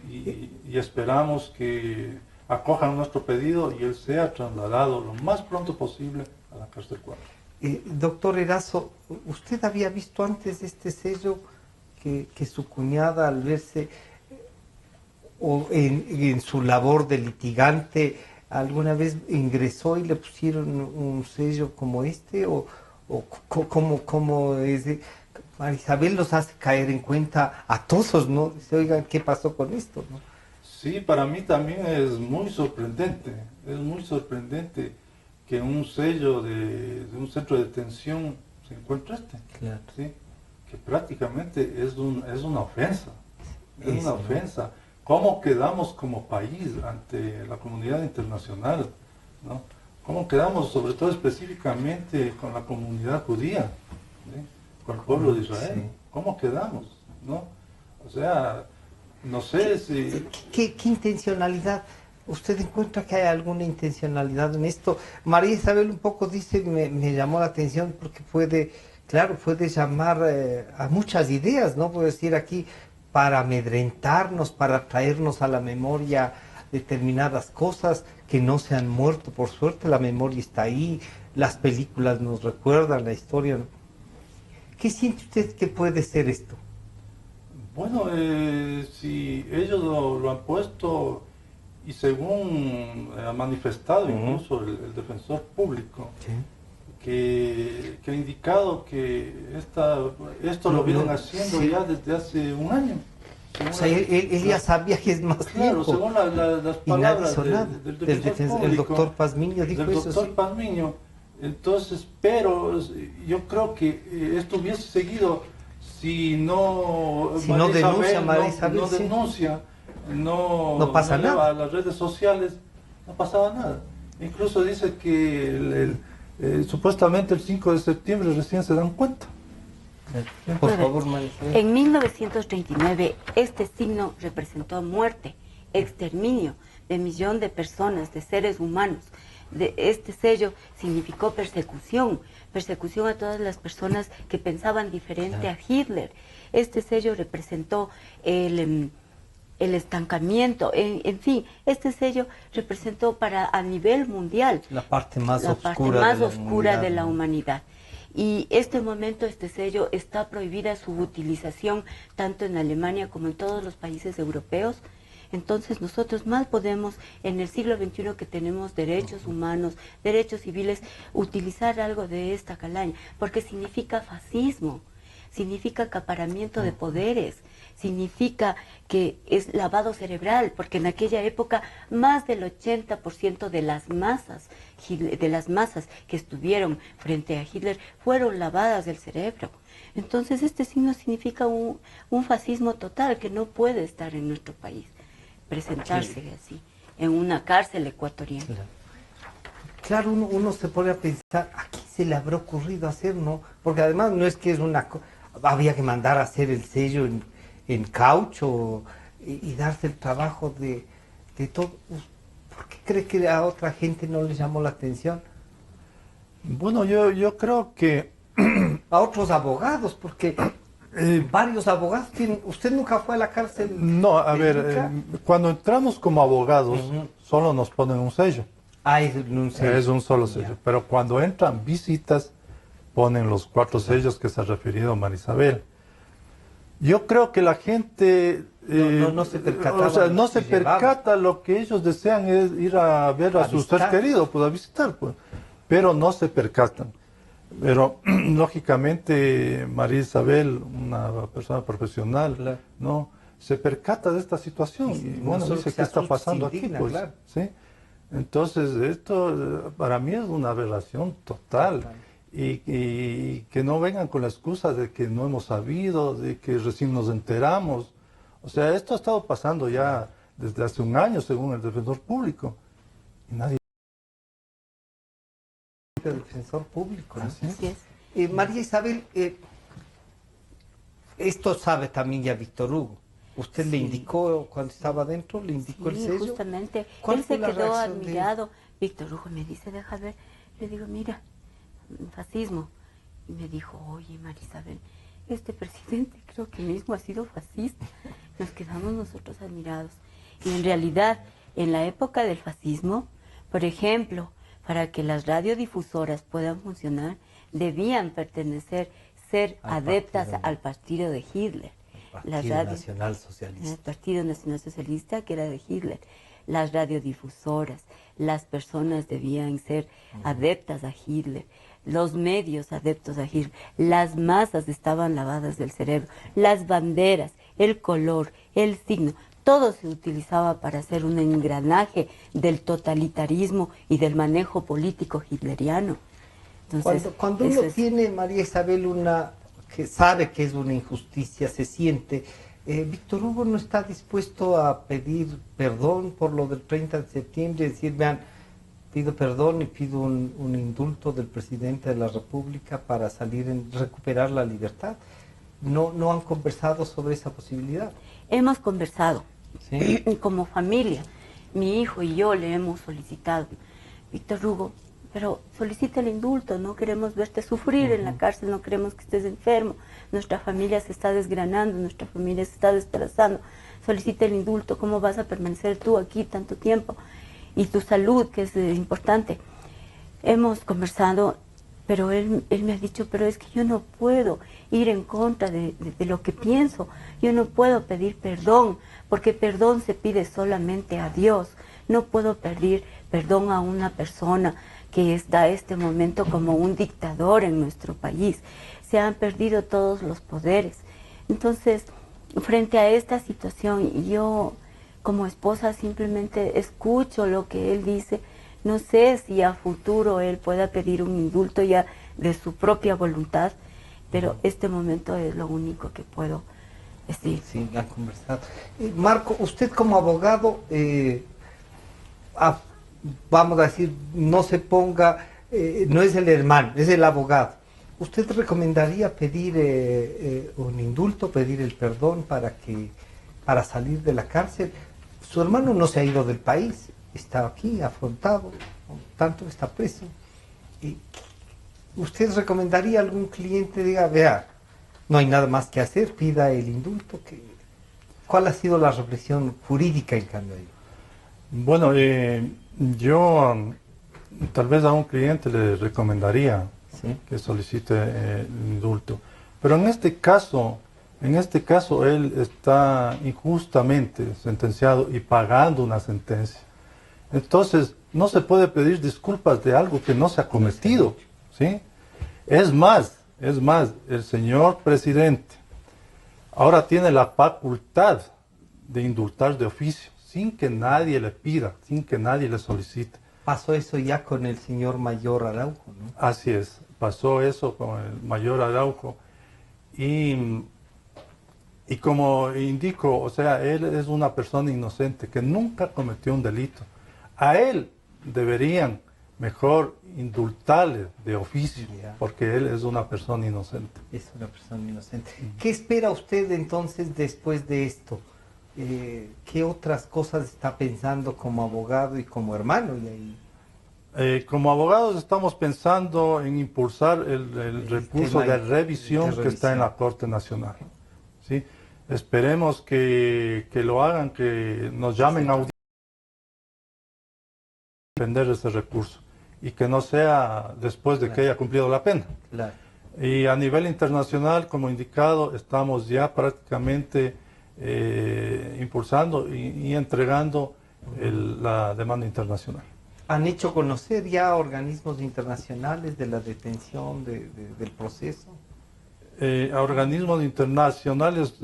Y esperamos que acojan nuestro pedido y él sea trasladado lo más pronto posible a la cárcel 4. Doctor Erazo, ¿usted había visto antes este sello que su cuñada al verse o en su labor de litigante alguna vez ingresó y le pusieron un sello como este? ¿O cómo es? María Isabel los hace caer en cuenta a todos, ¿no? Dice, oigan, ¿qué pasó con esto? ¿No? Sí, para mí también es muy sorprendente que un sello de un centro de detención se encuentre Claro. ¿sí? Que prácticamente es una ofensa, es una ofensa. ¿Cómo quedamos como país ante la comunidad internacional? ¿No? ¿Cómo quedamos, sobre todo específicamente con la comunidad judía, ¿sí? Con el pueblo de Israel? Sí. ¿Cómo quedamos? ¿No? O sea, no sé si... ¿Qué intencionalidad? ¿Usted encuentra que hay alguna intencionalidad en esto? María Isabel un poco dice, me llamó la atención porque puede llamar a muchas ideas, ¿no? Puede decir aquí, para amedrentarnos, para traernos a la memoria determinadas cosas que no se han muerto. Por suerte la memoria está ahí, las películas nos recuerdan la historia. ¿Qué siente usted que puede ser esto? Bueno, si ellos lo han puesto y según ha manifestado incluso el defensor público, ¿sí? que ha indicado que esto lo vienen haciendo ya desde hace un año. O sea, él ya sabía que es más claro, tiempo. según las palabras del doctor Pazmiño dijo eso. Del doctor Pazmiño. Entonces, pero yo creo que esto hubiese seguido si no denuncia, no pasa nada. A las redes sociales, no pasaba nada. Incluso dice que supuestamente el 5 de septiembre recién se dan cuenta. Por favor, María. En 1939 este signo representó muerte, exterminio de millón de personas, de seres humanos. Este sello significó persecución a todas las personas que pensaban diferente a Hitler. Este sello representó el estancamiento, en fin, este sello representó a nivel mundial la parte más oscura de la humanidad. Y este sello está prohibida su utilización tanto en Alemania como en todos los países europeos. Entonces nosotros mal podemos, en el siglo XXI que tenemos derechos humanos, derechos civiles, utilizar algo de esta calaña, porque significa fascismo, significa acaparamiento de poderes, significa que es lavado cerebral, porque en aquella época más del 80% de las masas que estuvieron frente a Hitler fueron lavadas del cerebro. Entonces este signo significa un fascismo total que no puede estar en nuestro país, presentarse así, en una cárcel ecuatoriana. Claro, uno se pone a pensar, aquí se le habrá ocurrido hacer, ¿no? Porque además no es que es había que mandar a hacer el sello en caucho y darse el trabajo de todo. ¿Por qué cree que a otra gente no le llamó la atención? Bueno, yo creo que... A otros abogados, porque varios abogados tienen... ¿Usted nunca fue a la cárcel? No, a ver, cuando entramos como abogados, solo nos ponen un sello. Es un sello. Es un solo sello. Pero cuando entran visitas, ponen los 4 sellos que se ha referido Marisabel. Yo creo que la gente... no se percataba. O sea, no se percata, lo que ellos desean es ir a ver a su ser querido, pues a visitar, pues. Pero no se percatan. Pero lógicamente María Isabel, una persona profesional, claro, ¿no?, se percata de esta situación y bueno, dice qué está pasando aquí, pues, claro. ¿sí? Entonces esto para mí es una aberración total. Claro. Y que no vengan con la excusa de que no hemos sabido, de que recién nos enteramos. O sea, esto ha estado pasando ya desde hace un año, según el defensor público, y nadie... El defensor público, ¿no? Así es. María Isabel, esto sabe también ya Víctor Hugo. ¿Usted le indicó cuando estaba adentro, le indicó el sello? Justamente. Él Fue se la quedó reacción admirado. Víctor Hugo me dice, deja ver. Le digo, mira, fascismo. Y me dijo, oye, María Isabel, este presidente creo que mismo ha sido fascista. Nos quedamos nosotros admirados. Y en realidad, en la época del fascismo, por ejemplo, para que las radiodifusoras puedan funcionar, debían ser adeptas al partido de Hitler. Partido Nacional Socialista. El Partido Nacional Socialista, que era de Hitler. Las radiodifusoras, las personas debían ser adeptas a Hitler, los medios adeptos a Hitler, las masas estaban lavadas del cerebro, las banderas, el color, el signo, todo se utilizaba para hacer un engranaje del totalitarismo y del manejo político hitleriano. Entonces, cuando uno tiene, María Isabel, que sabe que es una injusticia, se siente... Víctor Hugo no está dispuesto a pedir perdón por lo del 30 de septiembre, decir, vean, pido perdón y pido un indulto del presidente de la República para recuperar la libertad. ¿No han conversado sobre esa posibilidad? Hemos conversado, ¿sí? Como familia. Mi hijo y yo le hemos solicitado, Víctor Hugo, pero solicita el indulto, no queremos verte sufrir en la cárcel, no queremos que estés enfermo, nuestra familia se está desgranando, nuestra familia se está despedazando, solicita el indulto, ¿cómo vas a permanecer tú aquí tanto tiempo? Y tu salud, que es importante. Hemos conversado, pero él me ha dicho, pero es que yo no puedo ir en contra de lo que pienso, yo no puedo pedir perdón, porque perdón se pide solamente a Dios, no puedo pedir perdón a una persona que está en este momento como un dictador en nuestro país. Se han perdido todos los poderes. Entonces, frente a esta situación, yo como esposa simplemente escucho lo que él dice. No sé si a futuro él pueda pedir un indulto ya de su propia voluntad, pero este momento es lo único que puedo decir. Sí, han conversado. Marco, usted como abogado, vamos a decir, no se ponga, no es el hermano, es el abogado. ¿Usted recomendaría pedir un indulto, pedir el perdón para salir de la cárcel? Su hermano no se ha ido del país, está aquí afrontado, tanto está preso. ¿Usted recomendaría a algún cliente, diga, vea, no hay nada más que hacer, pida el indulto? ¿Cuál ha sido la reflexión jurídica en cambio ahí? Bueno, yo tal vez a un cliente le recomendaría que solicite el indulto, pero en este caso él está injustamente sentenciado y pagando una sentencia. Entonces no se puede pedir disculpas de algo que no se ha cometido, ¿sí? Es más, el señor presidente ahora tiene la facultad de indultar de oficio, sin que nadie le pida, sin que nadie le solicite. Pasó eso ya con el señor Mayor Araujo, ¿no? Así es, pasó eso con el Mayor Araujo. Y como indico, o sea, él es una persona inocente que nunca cometió un delito. A él deberían mejor indultarle de oficio, porque él es una persona inocente. Es una persona inocente. ¿Qué espera usted entonces después de esto? ¿Qué otras cosas está pensando como abogado y como hermano? Como abogados estamos pensando en impulsar el recurso de revisión que está en la Corte Nacional. ¿Sí? Esperemos que lo hagan, que nos llamen a defender ese recurso y que no sea después de que haya cumplido la pena. Claro. Y a nivel internacional, como indicado, estamos ya prácticamente impulsando y entregando la demanda internacional. ¿Han hecho conocer ya organismos internacionales de la detención del proceso? A organismos internacionales,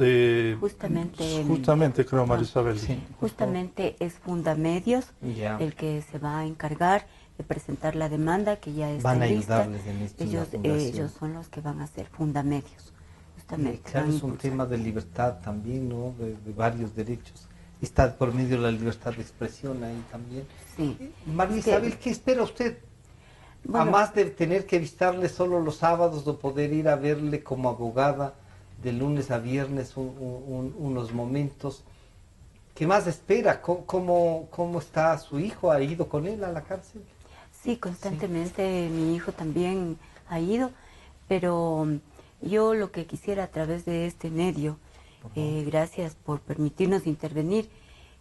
justamente creo, Marisabel. Sí, justamente es Fundamedios el que se va a encargar de presentar la demanda, que ya está van a lista. ayudarles en esto. Ellos son los que van a hacer Fundamedios. Justamente. Claro, es un tema de libertad también, ¿no? De varios derechos. Está por medio de la libertad de expresión ahí también. Sí. María Isabel, ¿qué espera usted? Bueno, además de tener que visitarle solo los sábados o poder ir a verle como abogada de lunes a viernes unos momentos, ¿qué más espera? ¿Cómo está su hijo? ¿Ha ido con él a la cárcel? Sí, constantemente mi hijo también ha ido, pero yo lo que quisiera a través de este medio, gracias por permitirnos intervenir,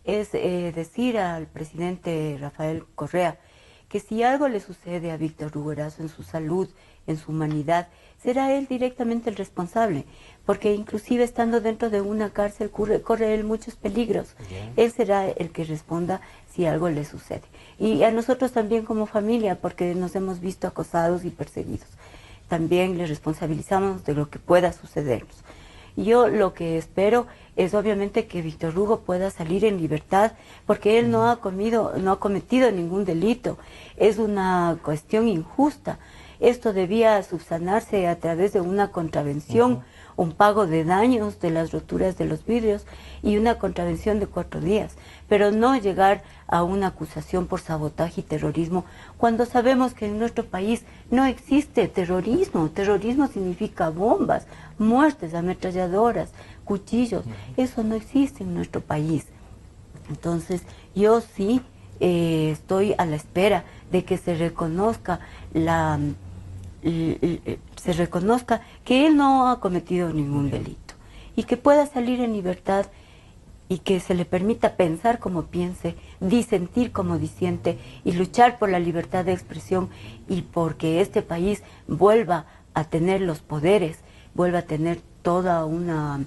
es decir al presidente Rafael Correa que si algo le sucede a Víctor Hugo Erazo en su salud, en su humanidad, será él directamente el responsable, porque inclusive estando dentro de una cárcel corre él muchos peligros. Él será el que responda si algo le sucede. Y a nosotros también como familia, porque nos hemos visto acosados y perseguidos. También le responsabilizamos de lo que pueda sucedernos. Yo lo que espero es obviamente que Víctor Hugo pueda salir en libertad, porque él no ha cometido ningún delito. Es una cuestión injusta. Esto debía subsanarse a través de una contravención, un pago de daños de las roturas de los vidrios y una contravención de 4 días, pero no llegar a una acusación por sabotaje y terrorismo, cuando sabemos que en nuestro país no existe terrorismo. Terrorismo significa bombas, muertes, ametralladoras, cuchillos. Eso no existe en nuestro país. Entonces, yo sí estoy a la espera de que se reconozca que él no ha cometido ningún delito y que pueda salir en libertad y que se le permita pensar como piense, disentir como disiente y luchar por la libertad de expresión y porque este país vuelva a tener los poderes, vuelva a tener toda una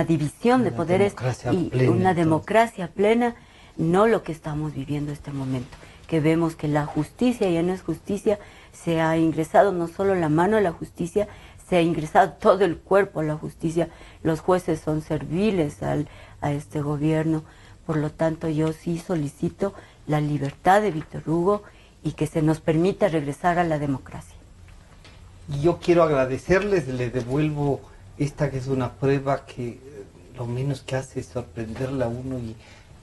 división de poderes y una democracia plena, no lo que estamos viviendo en este momento, que vemos que la justicia ya no es justicia, se ha ingresado no solo la mano a la justicia, se ha ingresado todo el cuerpo a la justicia. Los jueces son serviles a este gobierno. Por lo tanto, yo sí solicito la libertad de Víctor Hugo y que se nos permita regresar a la democracia. Yo quiero agradecerles, les devuelvo esta que es una prueba que lo menos que hace es sorprenderle a uno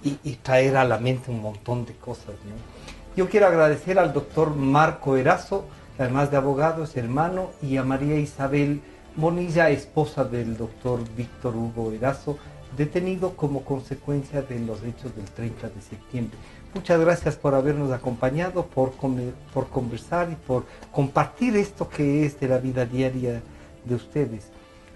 y traer a la mente un montón de cosas, ¿no? Yo quiero agradecer al doctor Marco Erazo, que además de abogado es hermano, y a María Isabel Bonilla, esposa del doctor Víctor Hugo Erazo, detenido como consecuencia de los hechos del 30 de septiembre. Muchas gracias por habernos acompañado, por conversar y por compartir esto que es de la vida diaria de ustedes.